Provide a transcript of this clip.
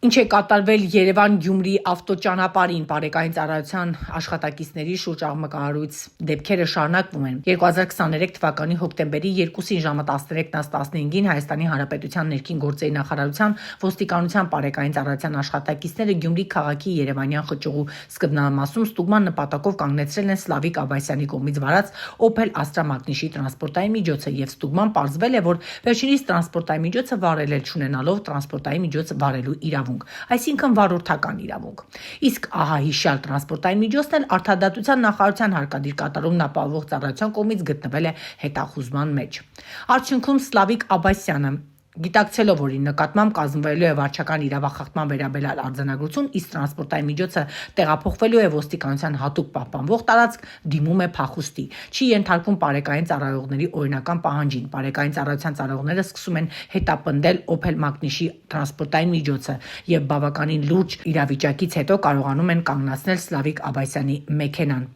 Ինչ է կատարվել Երևան-Գյումրի ավտոճանապարհին բարեկային ծառայության աշխատակիցների շուրջ աղմկահարույց դեպքերը շարունակվում են։ 2023 թվականի հոկտեմբերի 2-ին ժամը 13:15-ին Հայաստանի Հանրապետության ներքին գործերի նախարարության ոստիկանության բարեկային ծառայության աշխատակիցները Գյումրի քաղաքի Երևանյան խճուղու սկզբնամասում ստուգման նպատակով կանգնեցրել են Սլավիկ Աբասյանի կողմից վարած Opel Astra մակնիշի տրանսպորտային միջոցը եւ ստուգման պարզվել է, որ վերջինիս տրանսպորտային միջոցը վարել չունենալով տրանսպորտային միջոց վարելու իրավունք, այսինքն վարորդական իրավունք։ Իսկ ահա հիշյալ տրանսպորտային միջոցն էլ Արդարադատության նախարարության հարկադիր կատարումն ապահովող ծառայության կողմից գտնվել է հետախուզման մեջ։ Արդյունքում Սլավիկ Աբասյանը գիտակցելով, որ իր նկատմամբ կազմվելու է վարչական իրավախախտման վերաբերյալ արձանագրություն, իսկ տրանսպորտային միջոցը տեղափոխվելու է ոստիկանության հատուկ պահպանվող տարածք, դիմում է փախուստի, չի ենթարկվում բարեկային ծառայողների օրինական պահանջին։ Բարեկային ծառայության ծառայողները սկսում են հետապնդել Opel մակնիշի տրանսպորտային միջոցը եւ բավականին լուրջ իրավիճակից հետո կարողանում են կանգնացնել Սլավիկ Աբասյանի մեքենան։